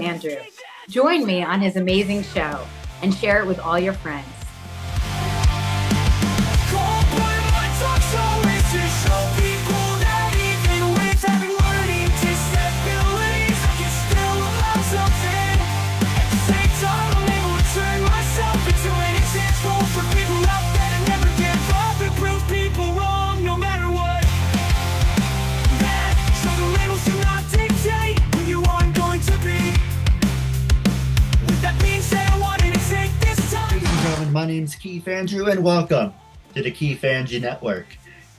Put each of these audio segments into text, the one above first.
Andrew. Join me on his amazing show and share it with all your friends. My name is Keith Andrew, and welcome to the KeithAndrewNetwork.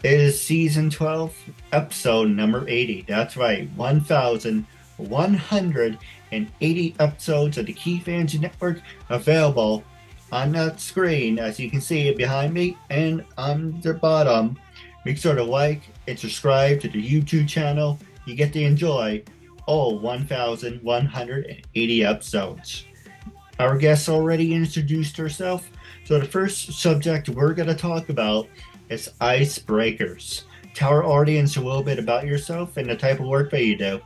It is season 12, episode number 80. That's right, 1,180 episodes of the Keith Andrew Network available on that screen, as you can see it behind me and on the bottom. Make sure to like and subscribe to the YouTube channel. You get to enjoy all 1,180 episodes. Our guest already introduced herself, so the first subject we're going to talk about is icebreakers. Tell our audience a little bit about yourself and the type of work that you do.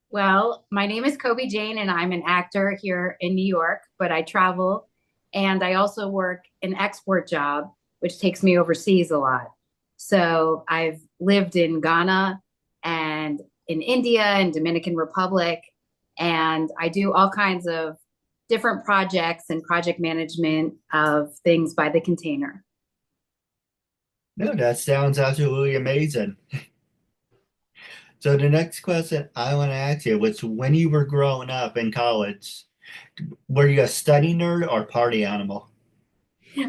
Well, my name is Cobie Jane, and I'm an actor here in New York, but I travel, and I also work an export job, which takes me overseas a lot. So I've lived in Ghana and in India and Dominican Republic, and I do all kinds of different projects and project management of things by the container. No, that sounds absolutely amazing. So the next question I want to ask you was, when you were growing up in college, were you a study nerd or party animal?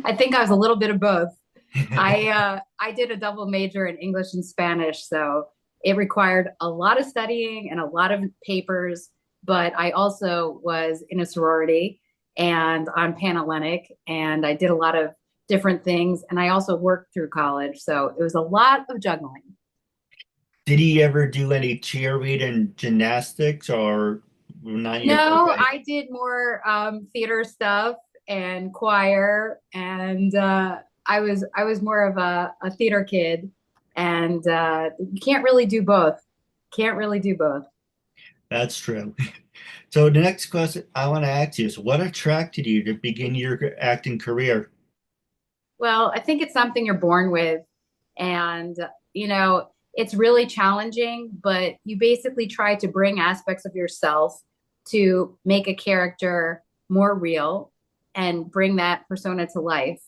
I think I was a little bit of both. I did a double major in English and Spanish, so it required a lot of studying and a lot of papers. But I also was in a sorority and on Panhellenic, and I did a lot of different things. And I also worked through college. So it was a lot of juggling. Did he ever do any cheerleading, gymnastics, or not your No, forte? I did more theater stuff and choir. And I was more of a theater kid. And you can't really do both. Can't really do both. That's true. So the next question I want to ask you is, what attracted you to begin your acting career? Well, I think it's something you're born with. And, it's really challenging, but you basically try to bring aspects of yourself to make a character more real and bring that persona to life.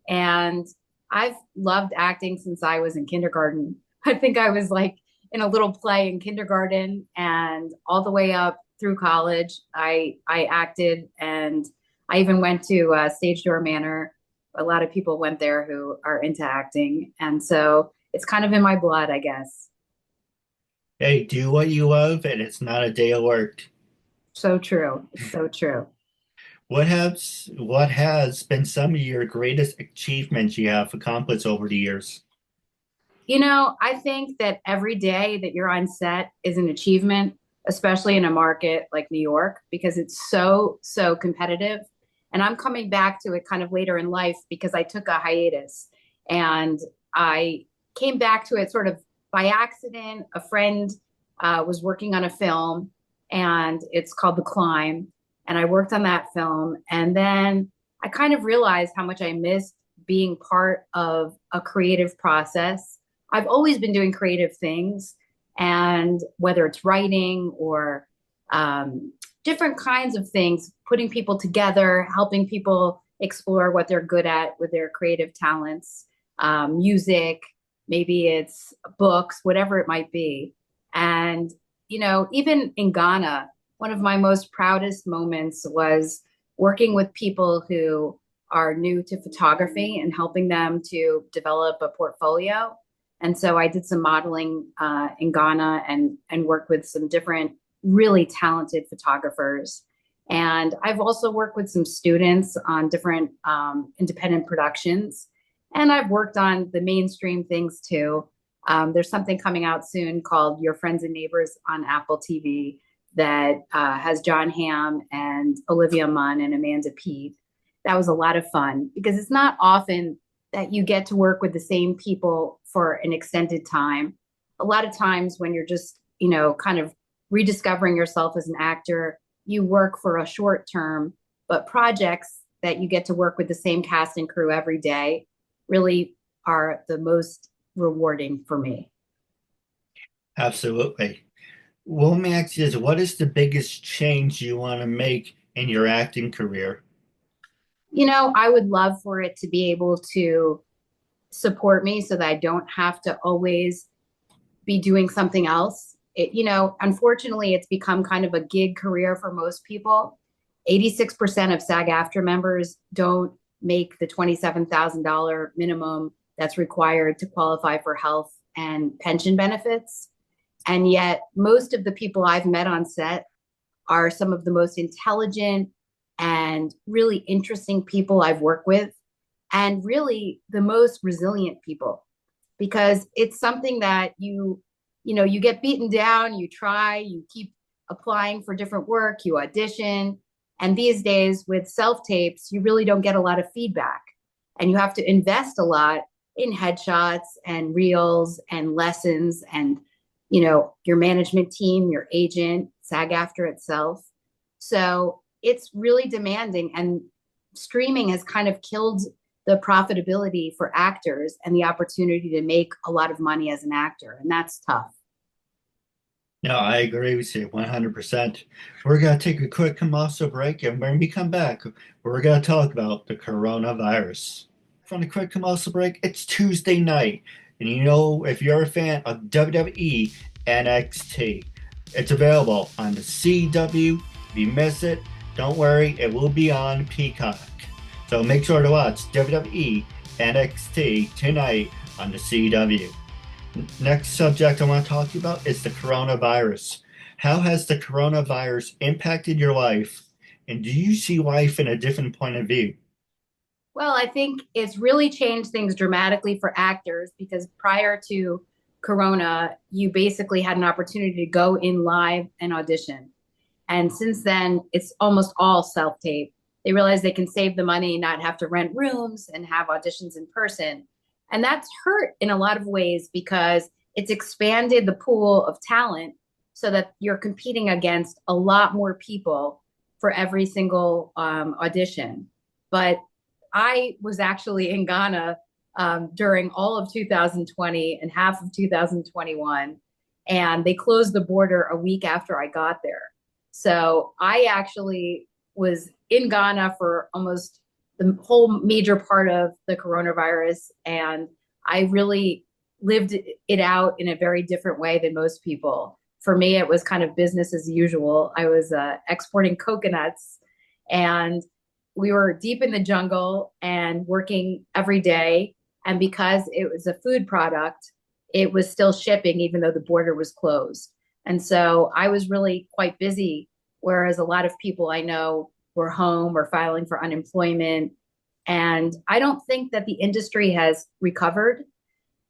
And I've loved acting since I was in kindergarten. I think I was like in a little play in kindergarten, and all the way up through college, I acted, and I even went to Stage Door Manor. A lot of people went there who are into acting, and so it's kind of in my blood, I guess. Hey, do what you love, and it's not a day of work. So true. So true. What has been some of your greatest achievements you have accomplished over the years? I think that every day that you're on set is an achievement, especially in a market like New York, because it's so, so competitive. And I'm coming back to it kind of later in life because I took a hiatus, and I came back to it sort of by accident. A friend was working on a film, and it's called The Climb. And I worked on that film. And then I kind of realized how much I missed being part of a creative process. I've always been doing creative things, and whether it's writing or different kinds of things, putting people together, helping people explore what they're good at with their creative talents, music, maybe it's books, whatever it might be. And, even in Ghana, one of my most proudest moments was working with people who are new to photography and helping them to develop a portfolio. And so I did some modeling in Ghana and worked with some different really talented photographers. And I've also worked with some students on different independent productions. And I've worked on the mainstream things too. There's something coming out soon called Your Friends and Neighbors on Apple TV that has John Hamm and Olivia Munn and Amanda Peet. That was a lot of fun because it's not often that you get to work with the same people for an extended time. A lot of times when you're just, kind of rediscovering yourself as an actor, you work for a short term, but projects that you get to work with the same cast and crew every day really are the most rewarding for me. Absolutely. Well, let me ask you this. What is the biggest change you want to make in your acting career? I would love for it to be able to support me so that I don't have to always be doing something else. Unfortunately, it's become kind of a gig career for most people. 86% of SAG-AFTRA members don't make the $27,000 minimum that's required to qualify for health and pension benefits. And yet, most of the people I've met on set are some of the most intelligent and really interesting people I've worked with, and really the most resilient people, because it's something that you get beaten down, you try, you keep applying for different work, you audition. And these days with self tapes, you really don't get a lot of feedback. And you have to invest a lot in headshots and reels and lessons and, your management team, your agent, SAG-AFTRA itself. So it's really demanding. And streaming has kind of killed the profitability for actors and the opportunity to make a lot of money as an actor. And that's tough. No, I agree with you 100%. We're going to take a quick commercial break, and when we come back, we're going to talk about the coronavirus. From the quick commercial break, it's Tuesday night. And if you're a fan of WWE NXT, it's available on the CW. If you miss it, don't worry, it will be on Peacock. So make sure to watch WWE NXT tonight on the CW. Next subject I want to talk to you about is the coronavirus. How has the coronavirus impacted your life? And do you see life in a different point of view? Well, I think it's really changed things dramatically for actors because prior to Corona, you basically had an opportunity to go in live and audition. And since then, it's almost all self tape. They realize they can save the money, not have to rent rooms and have auditions in person. And that's hurt in a lot of ways because it's expanded the pool of talent so that you're competing against a lot more people for every single audition. But I was actually in Ghana during all of 2020 and half of 2021, and they closed the border a week after I got there. So I actually was in Ghana for almost the whole major part of the coronavirus. And I really lived it out in a very different way than most people. For me, it was kind of business as usual. I was exporting coconuts, and we were deep in the jungle and working every day. And because it was a food product, it was still shipping, even though the border was closed. And so I was really quite busy, whereas a lot of people I know were home or filing for unemployment. And I don't think that the industry has recovered.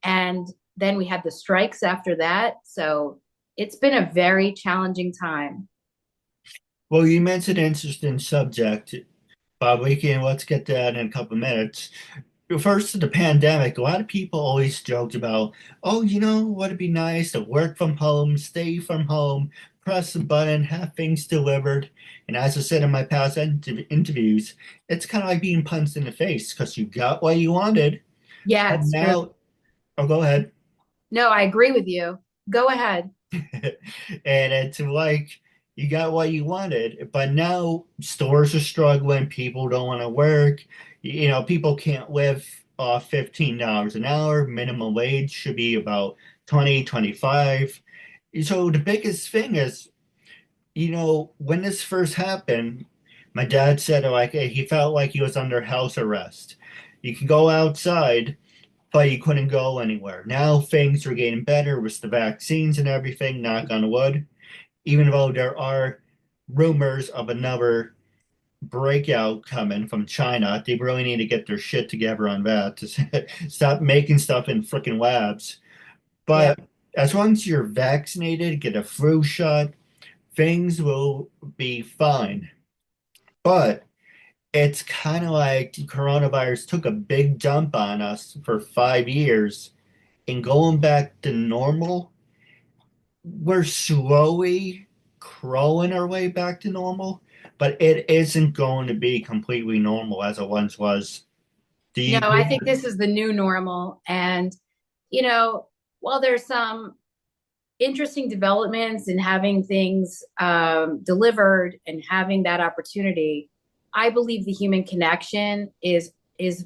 And then we had the strikes after that. So it's been a very challenging time. Well, you mentioned an interesting subject, Bob. Let's get to that in a couple of minutes. First, to the pandemic, a lot of people always joked about, oh, would it be nice to work from home, stay from home, press a button, have things delivered. And as I said in my past interviews, it's kind of like being punched in the face because you got what you wanted. Yeah, But it's true. now, oh, go ahead. No, I agree with you. Go ahead. And it's like you got what you wanted, but now stores are struggling. People don't want to work. People can't live off $15 an hour. Minimum wage should be about 20, 25. So the biggest thing is, when this first happened, my dad said like he felt like he was under house arrest. You can go outside, but he couldn't go anywhere. Now things are getting better with the vaccines and everything, knock on wood. Even though there are rumors of another breakout coming from China, they really need to get their shit together on that to stop making stuff in freaking labs. Yeah. But as long as you're vaccinated, get a flu shot, things will be fine. But it's kind of like coronavirus took a big jump on us for 5 years, and going back to normal, we're slowly crawling our way back to normal, but it isn't going to be completely normal as it once was. Do No, you I agree? think this is the new normal. And, you know, while there's some interesting developments in having things delivered and having that opportunity, I believe the human connection is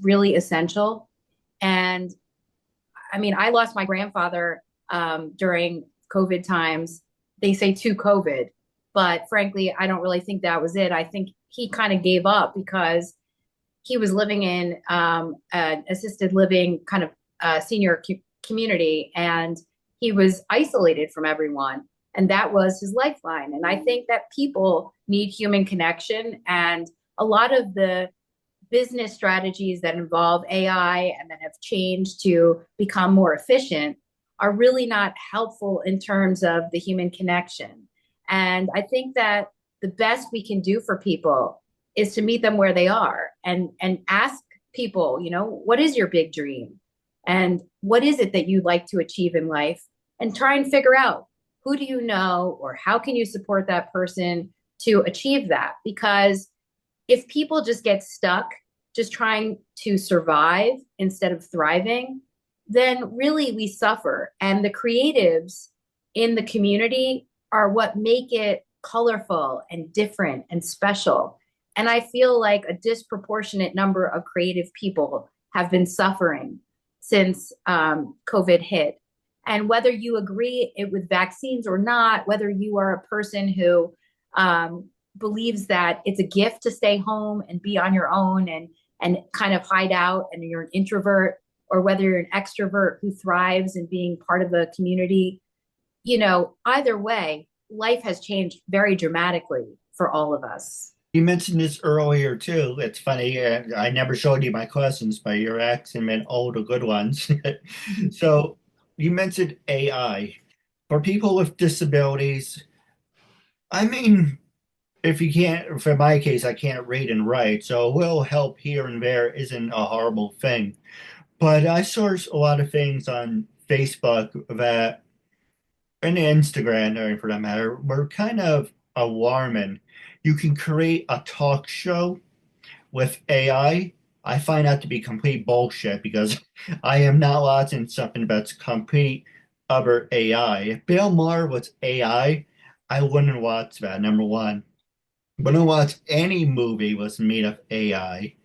really essential. And I mean, I lost my grandfather during COVID times. They say to COVID, but frankly, I don't really think that was it. I think he kind of gave up because he was living in an assisted living kind of senior community, and he was isolated from everyone. And that was his lifeline. And I think that people need human connection. And a lot of the business strategies that involve AI and that have changed to become more efficient are really not helpful in terms of the human connection. And I think that the best we can do for people is to meet them where they are and ask people, you know, what is your big dream? And what is it that you'd like to achieve in life? And try and figure out who do you know or how can you support that person to achieve that? Because if people just get stuck just trying to survive instead of thriving, then really we suffer. And the creatives in the community are what make it colorful and different and special. And I feel like a disproportionate number of creative people have been suffering since COVID hit. And whether you agree it with vaccines or not, whether you are a person who believes that it's a gift to stay home and be on your own and kind of hide out and you're an introvert, or whether you're an extrovert who thrives in being part of the community, you know, either way, life has changed very dramatically for all of us. You mentioned this earlier too. It's funny. I never showed you my questions, but you're asking me all the good ones. So you mentioned AI. For people with disabilities, I mean, if you can't, for my case, I can't read and write, so a little help here and there isn't a horrible thing. But I source a lot of things on Facebook that, and Instagram, or for that matter, were kind of alarming. You can create a talk show with AI. I find that to be complete bullshit because I am not watching something that's complete utter AI. If Bill Maher was I wouldn't watch that, number one. Wouldn't watch any movie was made of AI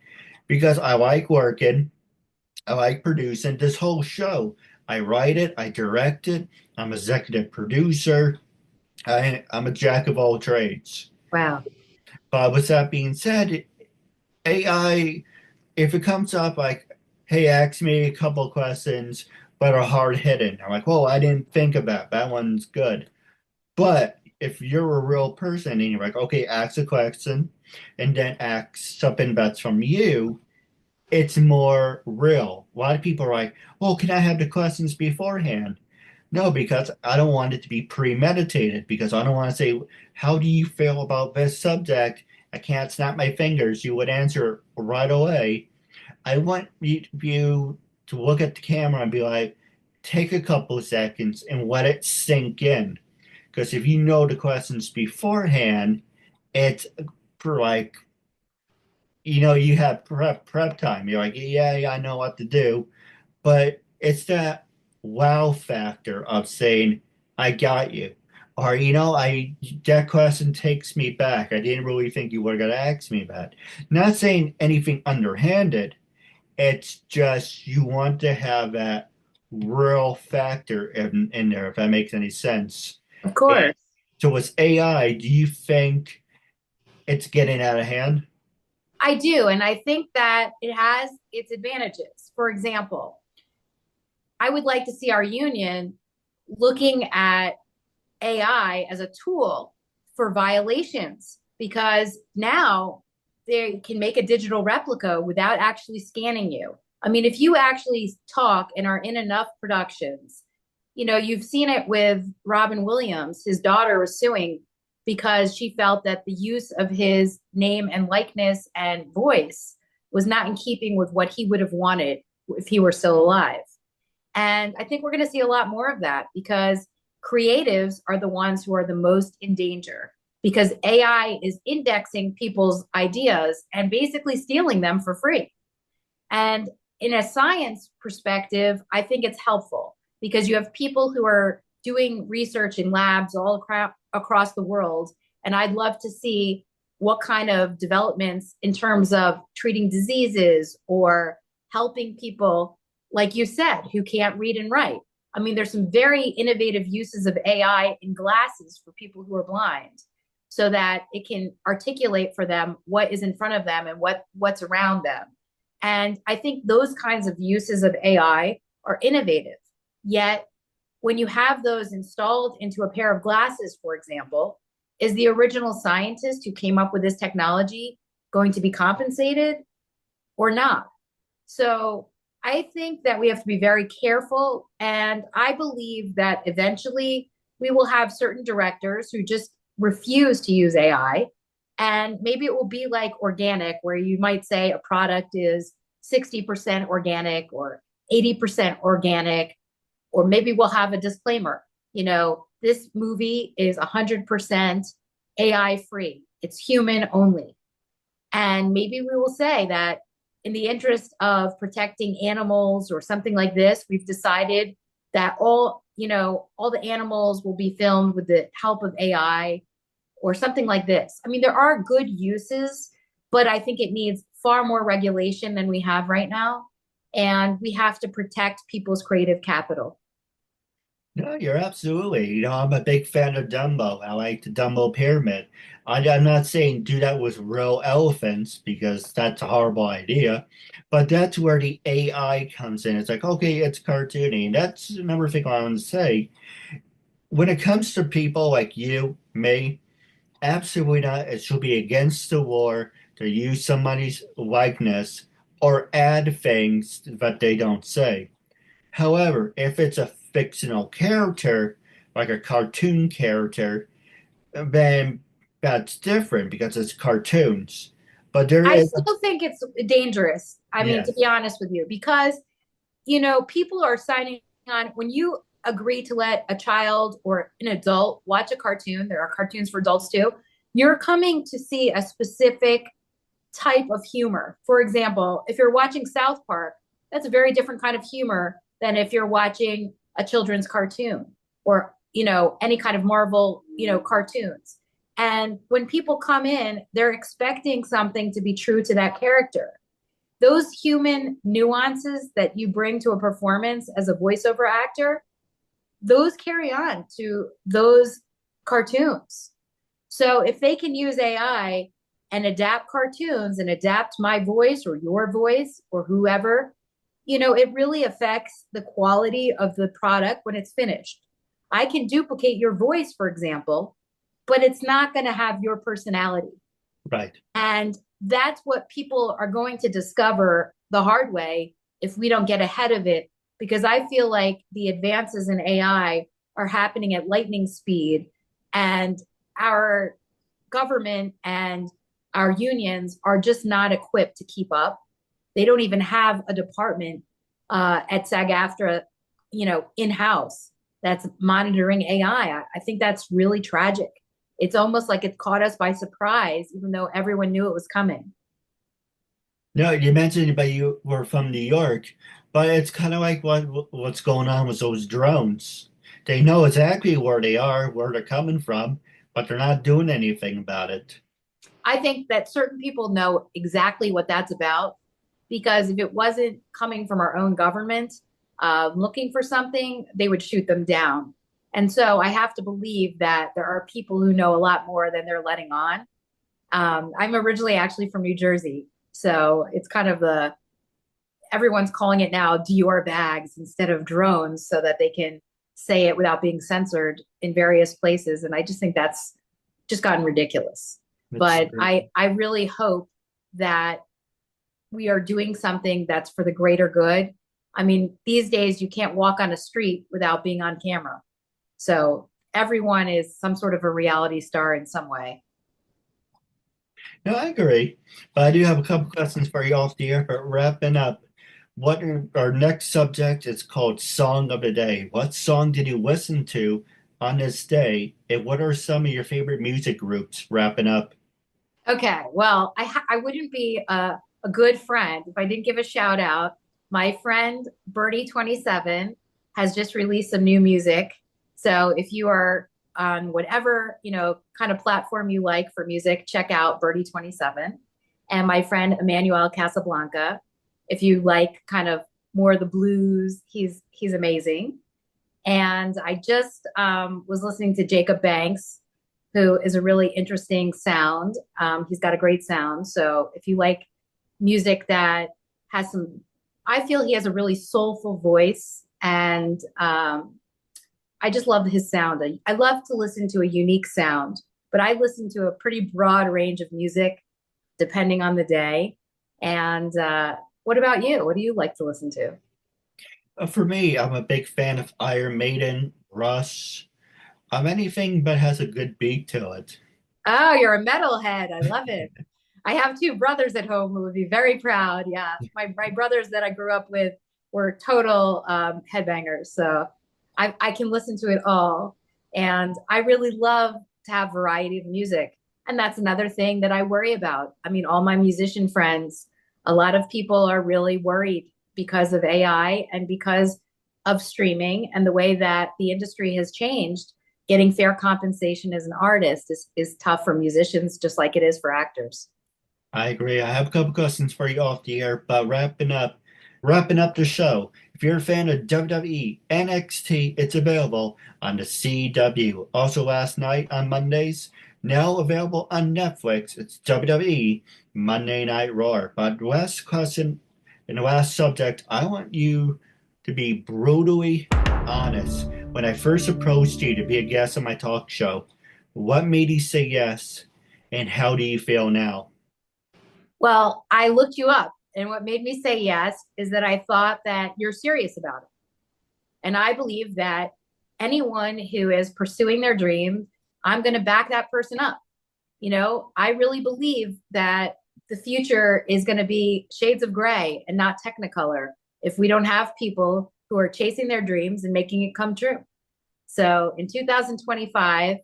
because I like working, I like producing this whole show. I write it, I direct it, I'm executive producer, I'm a jack of all trades. Wow. But with that being said, AI, if it comes up like, hey, ask me a couple questions, but are hard hitting, I'm like, whoa, I didn't think of that. That one's good. But if you're a real person and you're like, okay, ask a question and then ask something that's from you, it's more real. A lot of people are like, well, can I have the questions beforehand? No, because I don't want it to be premeditated, because I don't want to say, how do you feel about this subject? I can't snap my fingers. You would answer right away. I want you to look at the camera and be like, take a couple of seconds and let it sink in. Because if you know the questions beforehand, it's for like, you have prep time. You're like, yeah, yeah, I know what to do. But it's that wow factor of saying, I got you. Or, that question takes me back. I didn't really think you were going to ask me that. Not saying anything underhanded. It's just you want to have that real factor in there, if that makes any sense. Of And course. so with AI, do you think it's getting out of hand? I do. And I think that it has its advantages. For example, I would like to see our union looking at AI as a tool for violations because now they can make a digital replica without actually scanning you. I mean, if you actually talk and are in enough productions, you know, you've seen it with Robin Williams. His daughter was suing because she felt that the use of his name and likeness and voice was not in keeping with what he would have wanted if he were still alive. And I think we're going to see a lot more of that because creatives are the ones who are the most in danger because AI is indexing people's ideas and basically stealing them for free. And in a science perspective, I think it's helpful because you have people who are doing research in labs all across the world. And I'd love to see what kind of developments in terms of treating diseases or helping people, like you said, who can't read and write. I mean, there's some very innovative uses of AI in glasses for people who are blind so that it can articulate for them what is in front of them and what's around them. And I think those kinds of uses of AI are innovative. Yet, when you have those installed into a pair of glasses, for example, is the original scientist who came up with this technology going to be compensated or not? So I think that we have to be very careful. And I believe that eventually we will have certain directors who just refuse to use AI. And maybe it will be like organic, where you might say a product is 60% organic or 80% organic, or maybe we'll have a disclaimer. This movie is 100% AI free, it's human only. And maybe we will say that in the interest of protecting animals or something like this, we've decided that all the animals will be filmed with the help of AI or something like this. I mean, there are good uses, but I think it needs far more regulation than we have right now. And we have to protect people's creative capital. No, you're absolutely. I'm a big fan of Dumbo. I like the Dumbo pyramid. I'm not saying do that with real elephants because that's a horrible idea, but that's where the AI comes in. It's like, okay, it's cartoony. That's another thing I want to say. When it comes to people like you, me, absolutely not. It should be against the war to use somebody's likeness or add things that they don't say. However, if it's a fictional character, like a cartoon character, then that's different because it's cartoons. But there I is, still think it's dangerous. I mean, to yes, be honest with you, because, people are signing on when you agree to let a child or an adult watch a cartoon, there are cartoons for adults too. You're coming to see a specific type of humor. For example, if you're watching South Park, that's a very different kind of humor than if you're watching a children's cartoon or, any kind of Marvel, cartoons. And when people come in, they're expecting something to be true to that character. Those human nuances that you bring to a performance as a voiceover actor, those carry on to those cartoons. So if they can use AI and adapt cartoons and adapt my voice or your voice or whoever, it really affects the quality of the product when it's finished. I can duplicate your voice, for example, but it's not going to have your personality. right. And that's what people are going to discover the hard way if we don't get ahead of it, because I feel like the advances in AI are happening at lightning speed, and our government and our unions are just not equipped to keep up. They don't even have a department at SAG-AFTRA, in house that's monitoring AI. I think that's really tragic. It's almost like it caught us by surprise, even though everyone knew it was coming. No, you mentioned that you were from New York, but it's kind of like what's going on with those drones. They know exactly where they are, where they're coming from, but they're not doing anything about it. I think that certain people know exactly what that's about because if it wasn't coming from our own government looking for something, they would shoot them down. And so I have to believe that there are people who know a lot more than they're letting on. I'm originally actually from New Jersey. So it's kind of everyone's calling it now Dior bags instead of drones so that they can say it without being censored in various places. And I just think that's just gotten ridiculous. It's But I really hope that we are doing something that's for the greater good. I mean, these days you can't walk on a street without being on camera. So everyone is some sort of a reality star in some way. No, I agree. But I do have a couple questions for you all here. But wrapping up, our next subject is called Song of the Day. What song did you listen to on this day, and what are some of your favorite music groups wrapping up? Okay, well, I wouldn't be a good friend if I didn't give a shout out. My friend Birdie27 has just released some new music. So if you are on whatever, kind of platform you like for music, check out Birdie27. And my friend Emmanuel Casablanca, if you like kind of more of the blues, he's amazing. And I just was listening to Jacob Banks, who is a really interesting sound. He's got a great sound. So if you like music that has some, I feel he has a really soulful voice. And I just love his sound. I love to listen to a unique sound, but I listen to a pretty broad range of music depending on the day. And what about you? What do you like to listen to? For me, I'm a big fan of Iron Maiden, Rush, anything but has a good beat to it. Oh, you're a metalhead. I love it. I have two brothers at home who would be very proud. Yeah. My brothers that I grew up with were total headbangers. So I can listen to it all. And I really love to have variety of music. And that's another thing that I worry about. I mean, all my musician friends, a lot of people are really worried because of AI and because of streaming and the way that the industry has changed. Getting fair compensation as an artist is tough for musicians, just like it is for actors. I agree. I have a couple questions for you off the air, but wrapping up the show. If you're a fan of WWE NXT, it's available on the CW. Also, last night on Mondays, now available on Netflix. It's WWE Monday Night Raw. But the last question and the last subject, I want you to be brutally honest. When I first approached you to be a guest on my talk show, what made you say yes, and how do you feel now? Well, I looked you up, and what made me say yes is that I thought that you're serious about it. And I believe that anyone who is pursuing their dream, I'm going to back that person up. I really believe that the future is going to be shades of gray and not technicolor if we don't have people who are chasing their dreams and making it come true. So in 2025,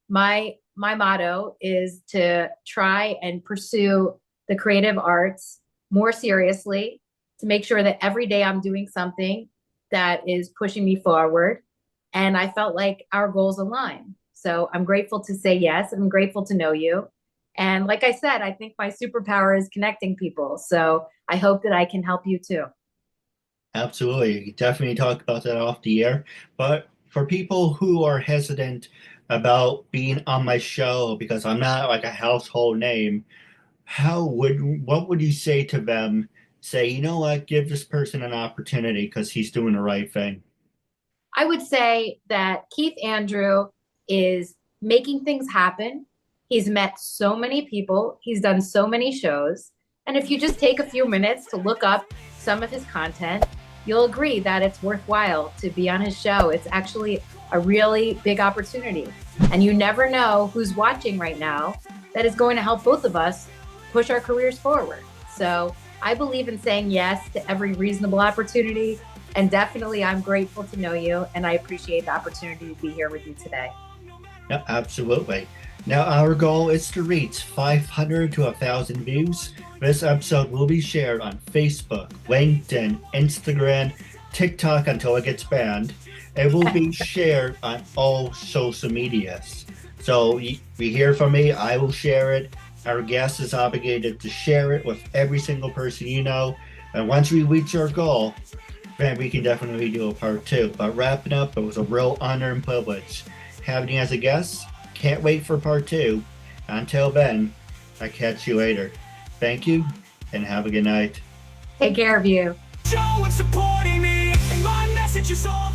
my motto is to try and pursue the creative arts more seriously, to make sure that every day I'm doing something that is pushing me forward. And I felt like our goals align. So I'm grateful to say yes. I'm grateful to know you. And like I said, I think my superpower is connecting people. So I hope that I can help you too. Absolutely. You definitely talk about that off the air. But for people who are hesitant about being on my show because I'm not like a household name, what would you say to them? Say, you know what, give this person an opportunity because he's doing the right thing. I would say that Keith Andrew is making things happen. He's met so many people, he's done so many shows. And if you just take a few minutes to look up some of his content, you'll agree that it's worthwhile to be on his show. It's actually a really big opportunity. And you never know who's watching right now that is going to help both of us push our careers forward. So I believe in saying yes to every reasonable opportunity. And definitely, I'm grateful to know you, and I appreciate the opportunity to be here with you today. Yeah, absolutely. Now, our goal is to reach 500 to 1,000 views. This episode will be shared on Facebook, LinkedIn, Instagram, TikTok until it gets banned. It will be shared on all social medias. So you hear from me, I will share it. Our guest is obligated to share it with every single person you know. And once we reach our goal, then we can definitely do a part two. But wrapping up, it was a real honor and privilege having you as a guest. Can't wait for part two. Until then, I'll catch you later. Thank you and have a good night. Take care of you. Show and supporting me, and my message is all